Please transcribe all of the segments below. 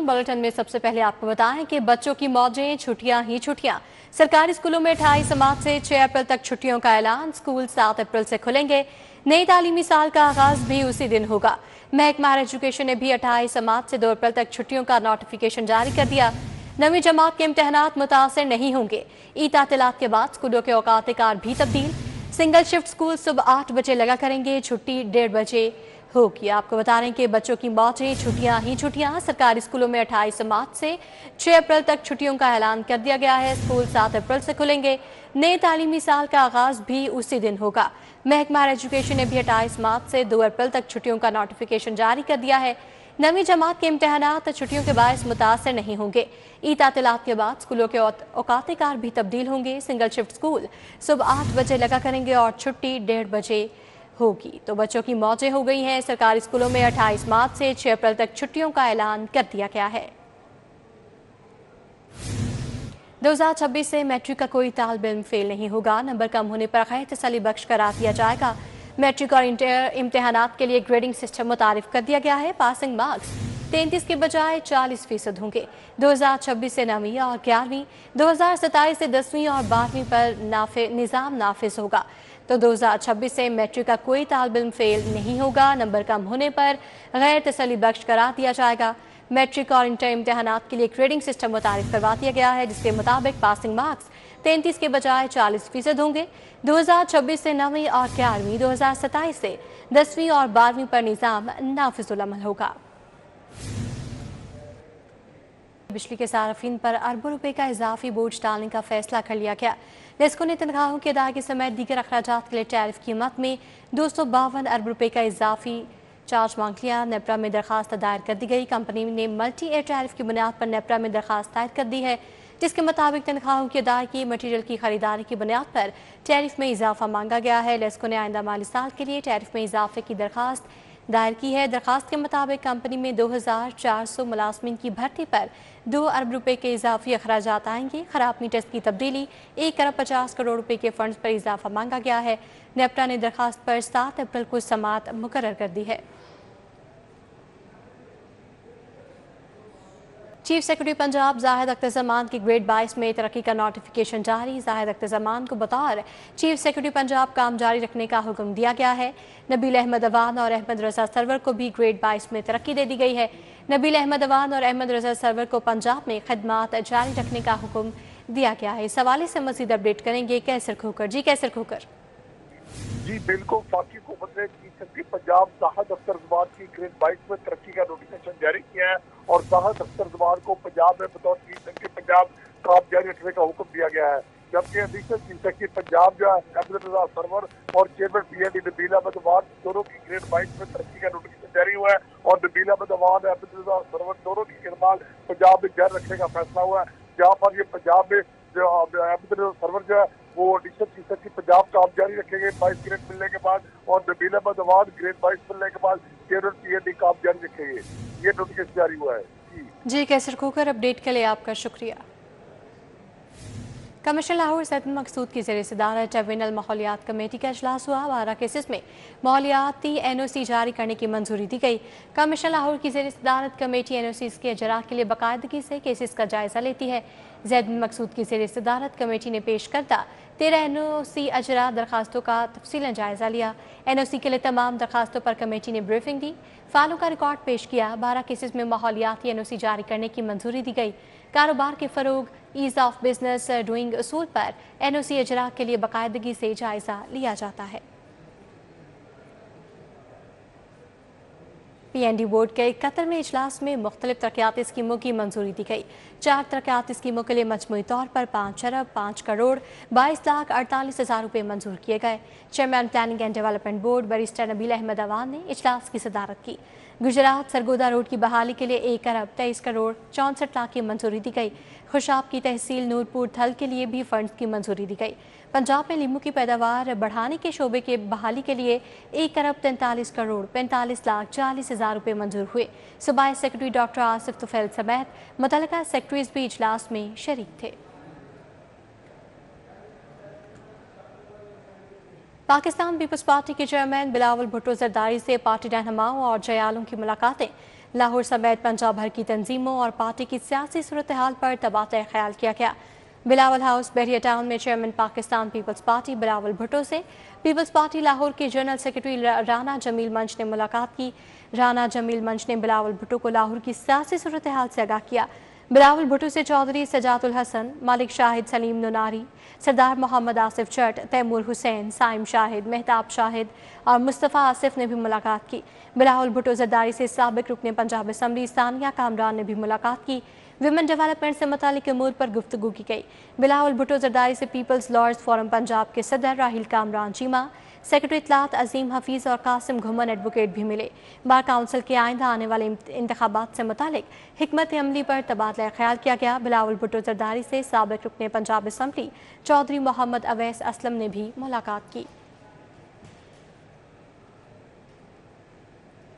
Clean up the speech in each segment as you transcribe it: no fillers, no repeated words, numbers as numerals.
Bulletin में सबसे पहले आपको बताएं कि बच्चों की मौजें, छुट्टियां ही छुट्टियां। सरकारी स्कूलों में 28 मार्च से 6 अप्रैल तक छुट्टियों का ऐलान। स्कूल 7 अप्रैल से खुलेंगे। नई तालीमी साल का आगाज भी उसी दिन होगा। महकमा एजुकेशन ने भी 28 मार्च से 2 अप्रैल तक छुट्टियों का नोटिफिकेशन जारी कर दिया। नवीं जमात के इम्तिहानात मुतासर नहीं होंगे। ईद तातीलात के बाद स्कूलों के औकात कार भी तब्दील। सिंगल शिफ्ट स्कूल सुबह 8 बजे लगा करेंगे, छुट्टी 1:30 बजे होगी। आपको बता रहे हैं कि बच्चों की मौजें, छुट्टियां ही छुट्टियां। सरकारी स्कूलों में 28 मार्च से 6 अप्रैल तक छुट्टियों का ऐलान कर दिया गया है। स्कूल 7 अप्रैल से खुलेंगे। नए तालीमी साल का आगाज भी उसी दिन होगा। महकमा एजुकेशन ने भी 28 मार्च से 2 अप्रैल तक छुट्टियों का नोटिफिकेशन जारी कर दिया है। नवीं जमात के इम्तिहानात छुट्टियों के बायस मुतासर नहीं होंगे। ईद तातीलात के बाद स्कूलों के औकात कार भी तब्दील होंगे। सिंगल शिफ्ट स्कूल सुबह 8 बजे लगा करेंगे और छुट्टी 1:30 बजे होगी। तो बच्चों की मौजें हो गई हैं। सरकारी स्कूलों में 28 मार्च से 6 अप्रैल तक छुट्टियों का ऐलान कर दिया गया है। 2026 से मैट्रिक का कोई तालिब इल्म फेल नहीं होगा। नंबर कम होने पर गैर तसल्ली बख्श करार दिया जाएगा। मैट्रिक और इंटर इम्तिहानात के लिए ग्रेडिंग सिस्टम मुतारिफ कर दिया गया है। पासिंग मार्क्स 33 के बजाय 40% होंगे। 2026 से 9वीं और 11वीं, 2027 से 10वीं और 12वीं पर निज़ाम नाफिज होगा। तो 2026 से मैट्रिक का कोई तालिब इल्म फेल नहीं होगा। नंबर कम होने पर गैर तसल्ली बख्श करार दिया जाएगा। मैट्रिक और इंटर इम्तिहानात के लिए ग्रेडिंग सिस्टम मुतारिफ करवा दिया गया है, जिसके मुताबिक पासिंग मार्क्स 33 के बजाय 40% होंगे। 2026 से 9वीं और 11वीं, 2027 से 10वीं और 12वीं पर निज़ाम नाफिजुल अमल होगा। बिजली के सार्फिन पर अरबों रुपए का इजाफी बोझ डालने का फैसला कर लिया गया। लेस्को ने तनख्वाहों की अदायगी समेत दीगर अखराजात के लिए टैरिफ कीमत में 252 अरब रुपए का इजाफी चार्ज मांग लिया। नेपरा में दरखास्त दायर कर दी गई। कंपनी ने मल्टी एयर टैरिफ की बुनियाद पर नेपरा में दरखास्त दायर कर दी है, जिसके मुताबिक तनख्वाहों की अदायगी, मटीरियल की खरीदारी की बुनियाद पर टैरिफ में इजाफा मांगा गया है। लेस्को ने आइंदा माली साल के लिए टैरिफ में इजाफे की दरखास्त दायर की है। दरखास्त के मुताबिक कंपनी में 2400 मुलाजमीन की भर्ती पर 2 अरब रुपए के इजाफी अखराजात आएंगे। खराब मीटर्स की तब्दीली, 1 अरब 50 करोड़ रुपए के फंड्स पर इजाफा मांगा गया है। नेपरा ने दरखास्त पर 7 अप्रैल को समाअत मुकर्रर कर दी है। चीफ सेक्रेटरी पंजाब जाहिद अख्तर जमान की ग्रेड 22 में तरक्की का नोटिफिकेशन जारी। जाहिद अख्तर जमान को बतौर चीफ सेक्रेटरी पंजाब काम जारी रखने का हुक्म दिया गया है। नबील अहमद अवान और अहमद रजा सरवर को भी ग्रेड 22 में तरक्की दे दी गई है। नबील अहमद अवान और अहमद रजा सरवर को पंजाब में खदमात जारी रखने का हुक्म दिया गया है। इस हवाले से मजीद अपडेट करेंगे कैसर खोकर। जी कैसर खोकर। जी बिल्कुल, वफाकी हुकूमत ने चीफ सेक्रेटरी पंजाब जाहिद अख्तर जमान की ग्रेड 22 में तरक्की का नोटिफिकेशन जारी किया है और जाहिद अख्तर जमान को पंजाब में बतौर चीफ सेक्रेटरी पंजाब काम जारी रखने का हुक्म दिया गया है। जबकि एडिशनल चीफ सेक्रेटरी पंजाब जो है अहमद रजा सरवर और चेयरमैन पीएनडी नबील अहमद अवान दोनों की ग्रेड 22 में तरक्की का नोटिफिकेशन जारी हुआ है और नबील अहमद अवान अहमद रजा सरवर दोनों की खिदमत पंजाब में जारी रखने का फैसला हुआ है। जहाँ पर ये पंजाब में जो अहमद रजा सरवर जो है वो एडिशनल चीफ सेक्रेटरी पंजाब काम जारी रखेंगे 22 ग्रेड मिलने के बाद, और नबील अहमद अवान ग्रेड 22 मिलने के बाद चेयरमैन पीएनडी काम जारी रखेंगे। ये नोटिफिकेशन जारी हुआ है। जी कैसर खोकर, अपडेट के लिए आपका शुक्रिया। कमिश्नर लाहौर सैयद मकसूद की ज़ेर सदारत ट्रिब्यूनल माहौलियात कमेटी का इजलास हुआ। 12 केसेस में माहौलियाती NOC जारी करने की मंजूरी दी गई। कमिश्नर लाहौर की ज़ेर सदारत कमेटी NOCs के अजरा के लिए बाकायदगी से केसेस का जायजा लेती है। ज़ैद बिन मकसूद की ज़ेर सदारत कमेटी ने पेश करता 13 NOC अजरा दरखास्तों का तफसीलन जायजा लिया। NOC के लिए तमाम दरखास्तों पर कमेटी ने ब्रीफिंग दी, फाइलों का रिकॉर्ड पेश किया। 12 केसेस में माहौलियाती NOC जारी करने की मंजूरी दी गई। कारोबार के फ़रोग, ईज़ ऑफ बिजनेस डूइंग असूल पर NOC अजरा के लिए बाकायदगी से जायजा लिया जाता है। PND बोर्ड के कतर में इजलास में मुख्तलिफ तरक्याती स्कीमों की मंजूरी दी गई। 4 तरक्याती स्कीमों के लिए मजमूई तौर पर 5 अरब 5 करोड़ 22 लाख 48 हज़ार रुपये मंजूर किए गए। Chairman planning and development board barrister Nabeel Ahmed Awan ने इजलास की सदारत की। गुजरात सरगोदा रोड की बहाली के लिए 1 अरब 23 करोड़ 64 लाख की मंजूरी दी गई। खुशाब की तहसील नूरपुर थल के लिए भी फंड्स की मंजूरी दी गई। पंजाब में लीमू की पैदावार बढ़ाने के शोबे के बहाली के लिए 1 अरब 43 करोड़ 45 लाख 40 हज़ार रुपये मंजूर हुए। सूबाई सेक्रेटरी डॉक्टर आसिफ तुफैल समेत मुतल्लिका सेक्रेटरीज भी इजलास में शरीक थे। पाकिस्तान पीपल्स पार्टी के चेयरमैन बिलावल भुट्टो जरदारी से पार्टी रहनुमाओं और जयालों की मुलाकातें लाहौर समेत पंजाब भर की तंजीमों और पार्टी की सियासी सूरत हाल पर तबादला ख्याल किया गया। बिलावल हाउस बहरिया टाउन में chairman Pakistan Peoples Party Bilawal Bhutto से पीपल्स पार्टी लाहौर के जनरल सेक्रेटरी राना जमील मंच ने मुलाकात की। राना जमील मंच ने बिलावल भुट्टो को लाहौर की सियासी सूरत हाल से आगाह किया। बिलावल भुट्टो से चौधरी सजातुल हसन, मलिक शाहिद सलीम नुनारी, सरदार मोहम्मद आसिफ चट, तैमूर हुसैन, साइम शाहिद, मेहताब शाहिद और मुस्तफ़ा आसिफ ने भी मुलाकात की। बिलावल भुट्टो जरदारी से साबिक रुकने पंजाब असम्बली सानिया कामरान ने भी मुलाकात की। विमेन डेवलपमेंट से मुतालिक अमूर पर गुफ्तगू की गई। बिलावल भुट्टो जरदारी से पीपल्स लॉर्ड्स फोरम पंजाब के सदर राहिल कामरान चीमा, सेक्रेटरी इत्तलात अजीम हफीज़ और कासिम घुमन एडवोकेट भी मिले। बार काउंसिल के आइंदा आने वाले इंतखाबात से मुतालिक हिकमत अमली पर तबादला ख्याल किया गया। बिलावल भुट्टो जरदारी से साबिक रुकने पंजाब असम्बली चौधरी मोहम्मद अवैस असलम ने भी मुलाकात की।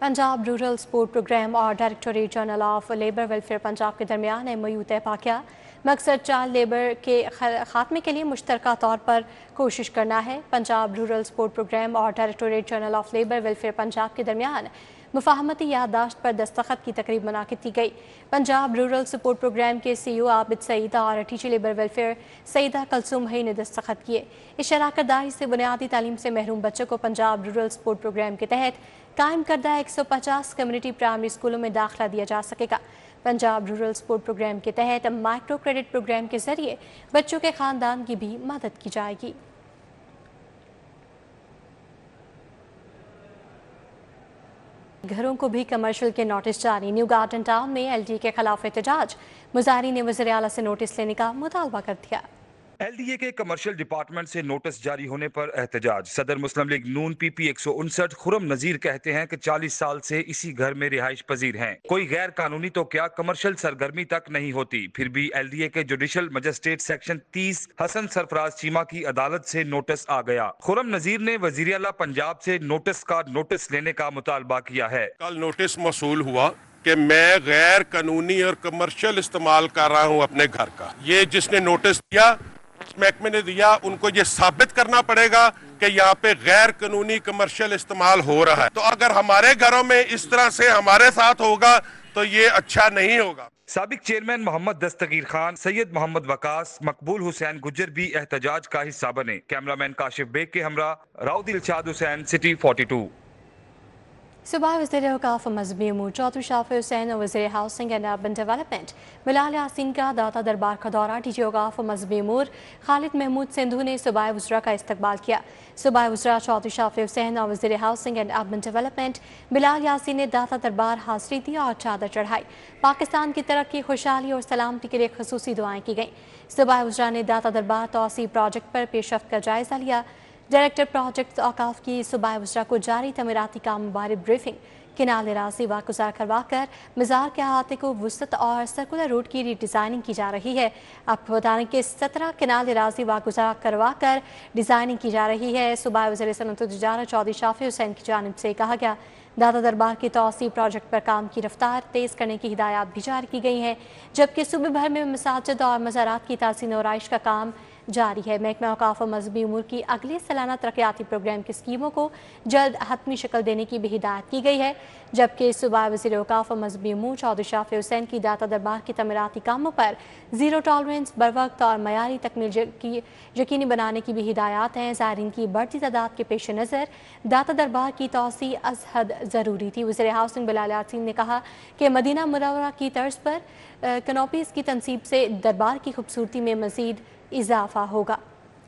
पंजाब रूरल स्पोर्ट प्रोग्राम और directorate general of labour welfare Punjab के दरमियान MOU तय पा गया। मकसद चाइल्ड लेबर के खात्मे के लिए मुश्तरका तौर पर कोशिश करना है। पंजाब रूरल स्पोर्ट प्रोग्राम और directorate general of labour welfare Punjab के दरमियान मुफाहमती याददाश्त पर दस्तखत की तकरीब मुनाकिद की गई। पंजाब रूरल सपोर्ट प्रोग्राम के CEO आबिद सईद और teacher labour welfare Saeeda Kulsoom Hai ने दस्तखत किए। इस शराकत दारी से बुनियादी तालीम से महरूम बच्चों को पंजाब रूरल सपोर्ट प्रोग्राम के तहत कायम करदा 150 कम्युनिटी प्राइमरी स्कूलों में दाखिला दिया जा सकेगा। पंजाब रूरल सपोर्ट प्रोग्राम के तहत माइक्रो क्रेडिट प्रोग्राम के जरिए बच्चों के खानदान की भी मदद की जाएगी। घरों को भी कमर्शियल के नोटिस जारी। न्यू गार्डन टाउन में LDA के खिलाफ एहतजाज। मुजाहिरीन ने वज़ीर आला से नोटिस लेने का मुतालबा कर दिया। LDA के कमर्शियल डिपार्टमेंट से नोटिस जारी होने पर एहतजाज। सदर मुस्लिम लीग नून PP 159 खुरम नजीर कहते हैं कि 40 साल से इसी घर में रिहाइश पजीर हैं। कोई गैर कानूनी तो क्या कमर्शियल सरगर्मी तक नहीं होती। फिर भी LDA के judicial magistrate section 30 Hassan Sarfraz Cheema की अदालत से नोटिस आ गया। खुरम नजीर ने वजीर आला पंजाब से नोटिस लेने का मुतालबा किया है। कल नोटिस मौसूल हुआ कि मैं गैर कानूनी और कमर्शियल इस्तेमाल कर रहा हूं अपने घर का। ये जिसने नोटिस दिया, महकमे ने दिया, उनको ये साबित करना पड़ेगा कि यहाँ पे गैर कानूनी कमर्शियल इस्तेमाल हो रहा है। तो अगर हमारे घरों में इस तरह से हमारे साथ होगा तो ये अच्छा नहीं होगा। साबिक चेयरमैन मोहम्मद दस्तगीर खान, सैयद मोहम्मद वकास, मकबूल हुसैन गुज्जर भी एहतजाज का हिस्सा बने। कैमरामैन काशिफ बेग के हमरा राव दिलशाद हुसैन, सिटी 42। सुबह वज़ीर औक़ाफ़ मज़हबी अमूर चौधरी शाफ़ी हुसैन और वज़ीर housing and urban development Bilal Yasin का दाता दरबार का दौरा। DG औक़ाफ़ मज़हबी अमूर खालिद महमूद सिंधु ने सूबाए वज़रा का इस्तकबाल किया। सूबाए वज़रा चौधरी शाफ़ी हुसैन और वज़ीर housing and urban development Bilal Yasin ने दाता दरबार हाज़िरी दी और चादर चढ़ाई। पाकिस्तान की तरक्की, खुशहाली और सलामती के लिए ख़ुसूसी दुआएं की गईं। सूबाए वज़रा ने दाता दरबार तौसी प्रोजेक्ट पर पेशरफ्त का जायज़ा लिया। डायरेक्टर प्रोजेक्ट औक़ाफ़ की सूबाए वज़रा को जारी तमीराती काम बारे ब्रीफिंग, किनाल राजी वागुजार करवा कर मज़ार के अहाते को वुसअत और सर्कुलर रोड की रीडिज़ाइनिंग की जा रही है। आपको बता दें कि 17 किनाल राजी वागुजार करवा कर डिज़ाइनिंग की जा रही है। सूबाए वज़ीर सनअत व तिजारत चौधरी शाफ़ी हुसैन की जानिब से कहा गया, दाता दरबार की तौसी प्रोजेक्ट पर काम की रफ्तार तेज़ करने की हिदायत भी जारी की गई हैं, जबकि सूबे भर में मसाजिद और मज़ारात की तासीन और आइश का काम जारी है। महकमा औक़ाफ़ मज़हबी उमूर की अगले सालाना तरक्याती प्रोग्राम की स्कीमों को जल्द हतमी शक्ल देने की भी हिदायत की गई है, जबकि सूबाई वज़ीर औक़ाफ़ मज़हबी उमूर चौधरी शाफ़ी हुसैन की दाता दरबार के तमीराती कामों पर ज़ीरो टॉलरेंस, बरवक्त और मयारी तकमील यकीनी बनाने की भी हिदायत हैं। ज़ायरीन की बढ़ती तादाद के पेश नज़र दाता दरबार की तौसी अज़ हद ज़रूरी थी। वज़ीर हाउसिंग बिलाल यासीन ने कहा कि मदीना मुनव्वरा की तर्ज पर कनोपीज़ की तनसीब से दरबार की खूबसूरती में मज़ीद इजाफा होगा।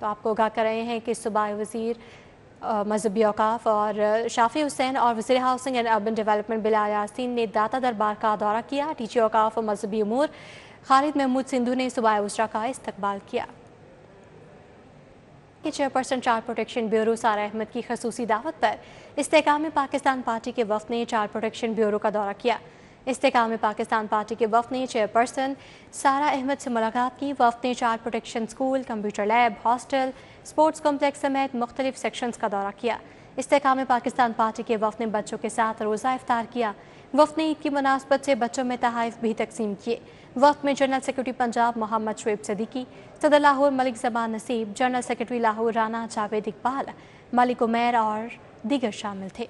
तो आपको आगाह कर रहे हैं कि सूबाई वज़ीर मज़हबी औक़ाफ़ और शाफ़ी हुसैन और वज़ीर housing and urban development Bilal Yasin ने दाता दरबार का दौरा किया। DG औक़ाफ़ मज़हबी उमूर खालिद महमूद सिंधु ने सूबाई वज़रा का इस्तकबाल किया। चेयरपर्सन चाइल्ड प्रोटेक्शन ब्यूरो सारा अहमद की खसूसी दावत पर इस्तेकाम पाकिस्तान पार्टी के वफ़द ने चाइल्ड प्रोटेक्शन ब्यूरो का दौरा किया। इस्तेकाम पाकिस्तान पार्टी के वफ़द ने चेयरपर्सन सारा अहमद से मुलाकात की। वफ़द ने child protection school, computer lab, hostel, sports complex समेत मुख्तलिफ सेक्शंस का दौरा किया। इस्तेकाम पाकिस्तान पार्टी के वफ़द ने बच्चों के साथ रोज़ा इफ्तार किया। वफ़द ने ईद की मुनासबत से बच्चों में तहाइफ भी तकसीम किए। वफ़द में जनरल सेक्रेटरी पंजाब मोहम्मद शुएब सदीकी, सदर लाहौर मलिक ज़बान नसीब, जनरल सेक्रेटरी लाहौर राना जावेद इकबाल, मलिक उमैर और दीगर शामिल थे।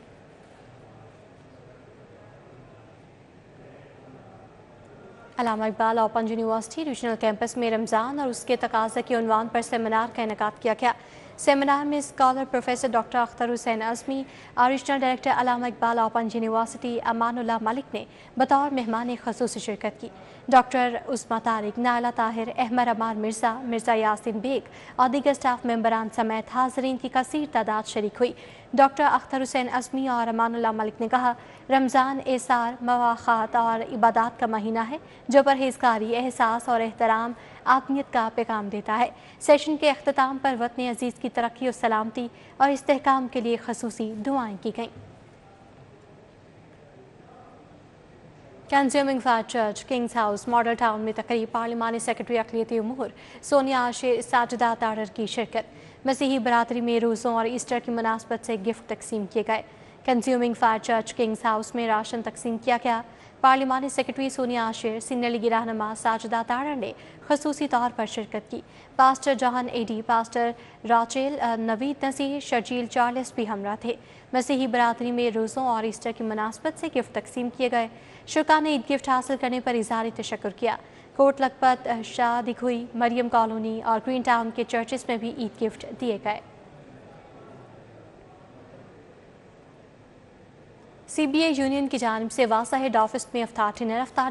Allama Iqbal open university regional campus में रमज़ान और उसके तकाज़े के उन्वान पर सेमिनार का इनेकाद किया गया। सेमिनार में scholar professor doctor Akhtar Hussain Azmi और regional director Allama Iqbal open university Amanullah Malik ने बतौर मेहमान ख़ुसूसी शिरकत की। डॉक्टर उस्मा तारिक, नायला ताहिर, अहमद अमार मिर्ज़ा, मिर्ज़ा यासिन बेग और दीगर स्टाफ मेंबरान समेत हाज़रीन की कसीर तादाद शरीक हुई। डॉक्टर अख्तर हुसैन अज़मी और अमानुल्लाह मलिक ने कहा, रमज़ान एसार, मवाख़ात और इबादत का महीना है जो परहेज़गारी, एहसास और एहतराम आत्मीयत का पैगाम देता है। सेशन के अख्ताम पर वतन अज़ीज़ की तरक्की और सलामती और इस्तेहकाम के लिए ख़ुसूसी दुआएं की गईं। Consuming fire church Kings house model town में तकरीब, पार्लिमानी सेक्रेटरी अक़लियती उमूर सोनिया आशिर, साजिदा तारर की शिरकत। मसीही बरादरी में रोज़ों और ईस्टर की मुनासबत से गिफ्ट तकसीम किए गए। Consuming fire church Kings house में राशन तकसीम किया गया। पार्लिमानी सेक्रेटरी सोनिया आशिर, सीनियर लीगी रहनुमा साजिदा तारर ने खसूसी तौर पर शिरकत की। Pastor Jahan Eddie, pastor Rachel, Naveed Naseer, Sharjeel Charles भी हमरा थे। मसीही बरादरी में रोज़ों और ईस्टर की मुनासबत से गिफ्ट तकसीम किए गए। शुरा ने ईद गिफ्ट हासिल करने पर इज़हार तशक्कुर किया। कोट लखपत, शाह दिखुई, मरियम कॉलोनी और ग्रीन टाउन के चर्चेस में भी ईद गिफ्ट दिए गए। CBA यूनियन की जानिब से वासा हेड ऑफिस में अफ्तार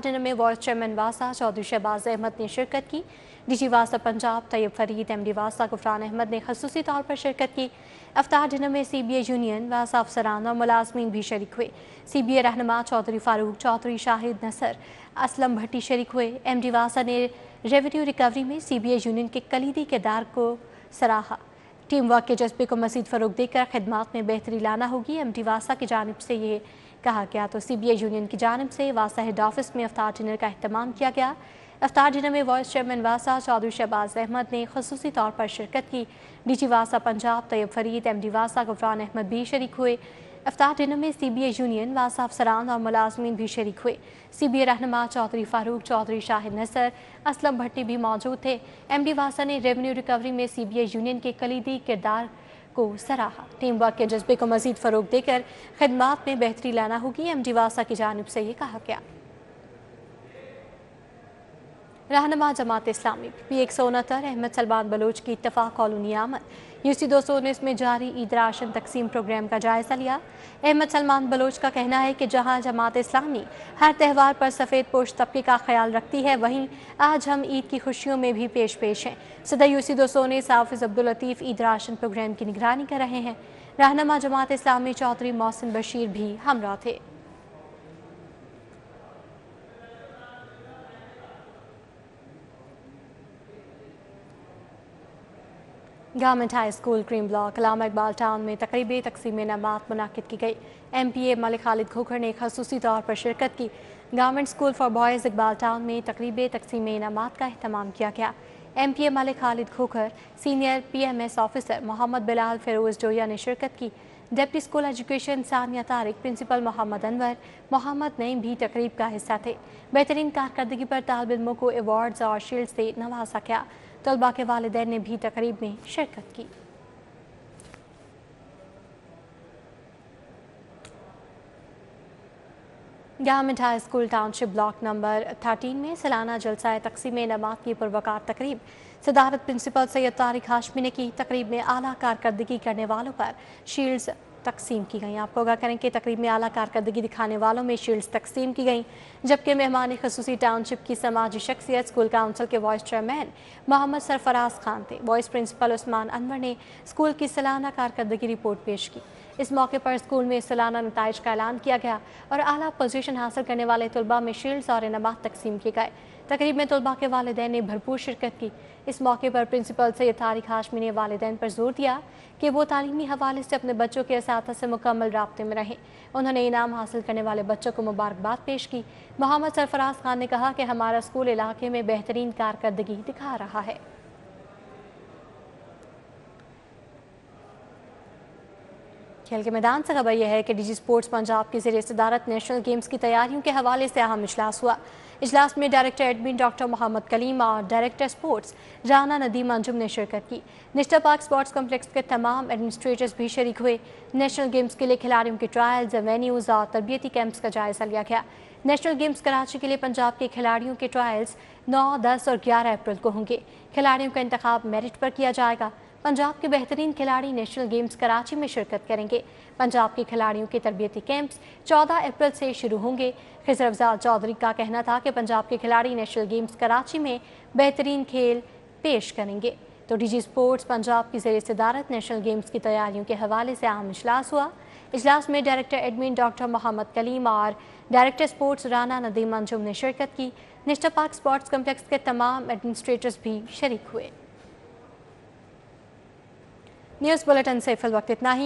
डिनर में वाइस चेयरमैन वासा चौधरी शहबाज अहमद ने शिरकत की। DG वासा पंजाब तैयब फरीद, MD वासा गुफरान अहमद ने खसूसी तौर पर शिरकत की। अफ्तार डिनर में CBA यूनियन, वासा अफसरान और मुलाजमीन भी शरीक हुए। CBA रहनुमा चौधरी फारूक, चौधरी शाहिद नसर, असलम भट्टी शरीक हुए। MD वासा ने रेवेन्यू रिकवरी में CBA यूनियन के कलीदी किरदार को सराहा। टीम वर्क के जज्बे को मज़ीद फ़रोग़ देकर खिदमात में बेहतरी लाना होगी। MD वासा की जानिब से ये कहा गया। तो CBA यूनियन की जानिब से वासा हेड ऑफिस में अफ्तार डिनर का अहतमाम किया गया। अफ्तार डिनर में वाइस चेयरमैन वासा चौधरी शहबाज अहमद ने खसूसी तौर पर शिरकत की। DG वासा पंजाब तैयब फरीद, MD वासा गुफरान अहमद भी शरीक हुए। अफ्तार डिनर में CBA यूनियन, वासा अफसरान और मुलाजमीन भी शरीक हुए। CBA रहनुमा चौधरी फारूक, चौधरी शाहिद नसर, असलम भट्टी भी मौजूद थे। MD वासा ने रेवेन्यू रिकवरी में CBA यूनियन के कलीदी किरदार को सराहा। टीम वर्क के जज्बे को मज़ीद फ़रोग़ देकर खिदमात में बेहतरी लाना होगी। MD वासा की जानिब से ये कहा गया। रहनुमा जमात इस्लामी P169 अहमद सलमान बलोच की इत्तफ़ाक़ कॉलोनी आमद। UC 219 में जारी ईद राशन तकसीम प्रोग्राम का जायज़ा लिया। अहमद सलमान बलोच का कहना है कि जहां जमात इस्लामी हर त्यौहार पर सफ़ेद पोश तबके का ख्याल रखती है, वहीं आज हम ईद की खुशियों में भी पेश हैं। सदर UC 219 हाफिज़ अब्दुल लतीफ़ ईद राशन प्रोग्राम की निगरानी कर रहे हैं। रहनुमा जमात इस्लामी चौधरी मोहसिन बशीर भी हमरा थे। Government high school Karim block Allama Iqbal town में तकरीब तकसीम इनामात मुनाकिद की गई। MPA मलिक खालिद खोखर ने खसूसी तौर पर शिरकत की। Government school for boys Iqbal town में तकरीब तकसीम इनामात का अहतमाम किया गया। MPA Malik Khalid Khokhar, senior PMS officer Mohammad Bilal Feroz Joya ने शिरकत की। Deputy school education Sania Tariq, principal Mohammad Anwar, Mohammad Naeem भी तकरीब का हिस्सा थे। बेहतरीन कारकर्दगी पर तालिब इल्मों को अवार्ड्स और शील्ड से नवाजा गया। तलबा के वालिदैन ने भी तकरीब में शिरकत की। Government high school township block number 13 में सालाना जलसा तकसीम इनामात की पुरवकार तकरीब सदारत प्रिंसिपल सैयद तारिक हाशमी ने की। तकरीब में आला कारकर्दगी करने वालों पर शील्ड्स तकसीम की गई। आपको आगाह करें कि तकरीब में आला कारकर्दगी दिखाने वालों में शील्ड्स तकसीम की गई, जबकि मेहमान खसूसी टाउनशिप की समाजी शख्सियत स्कूल काउंसिल के वाइस चेयरमैन मोहम्मद सरफराज खान थे। वाइस प्रिंसिपल उस्मान अनवर ने स्कूल की सालाना कारकर्दगी रिपोर्ट पेश की। इस मौके पर स्कूल में सालाना नताइज का ऐलान किया गया और आला पोजीशन हासिल करने वाले तलबा में शील्ड्स और इनामात तकसीम किए गए। तकरीब में तलबा के वालिदैन ने भरपूर शिरकत की। इस मौके पर प्रिंसिपल सैयद तारिक हाशमी ने वालिदैन पर जोर दिया कि वो तालीमी हवाले से अपने बच्चों के असातिज़ा से मुकम्मल राब्ते में रहें। उन्होंने इनाम हासिल करने वाले बच्चों को मुबारकबाद पेश की। मोहम्मद सरफराज खान ने कहा कि हमारा स्कूल इलाके में बेहतरीन कारकर्दगी दिखा रहा है। खेल के मैदान से खबर यह है कि DG स्पोर्ट्स पंजाब की ज़ेर सदारत नेशनल गेम्स की तैयारियों के हवाले से अहम इजलास हुआ। इजलास में director admin doctor Mohammad Kaleem और डायरेक्टर स्पोर्ट्स राना नदीम अंजुम ने शिरकत की। नेशनल पार्क स्पोर्ट्स कॉम्प्लेक्स के तमाम एडमिनिस्ट्रेटर्स भी शरीक हुए। नेशनल गेम्स के लिए खिलाड़ियों के ट्रायल्स, वेन्यूज़ और तरबियती कैंप्स का जायजा लिया गया। नेशनल गेम्स कराची के लिए पंजाब के खिलाड़ियों के ट्रायल्स 9, 10 और 11 अप्रैल को होंगे। खिलाड़ियों का इंतखाब मेरिट पर किया जाएगा। पंजाब के बेहतरीन खिलाड़ी नेशनल गेम्स कराची में शिरकत करेंगे। पंजाब के खिलाड़ियों के तरबियती कैंप्स 14 अप्रैल से शुरू होंगे। खिजर अफजाल चौधरी का कहना था कि पंजाब के खिलाड़ी नेशनल गेम्स कराची में बेहतरीन खेल पेश करेंगे। तो डीजी स्पोर्ट्स पंजाब की ज़ेर सदारत नेशनल गेम्स की तैयारियों के हवाले से आम इजलास हुआ। इजलास में director admin doctor Mohammad Kaleem और डायरेक्टर स्पोर्ट्स राना नदीम अंजुम ने शिरकत की। नेशनल पार्क स्पोर्ट्स कॉम्प्लेक्स के तमाम एडमिनिस्ट्रेटर्स भी शरीक हुए। न्यूज़ बुलेटिन से फिल वक्त इतना ही।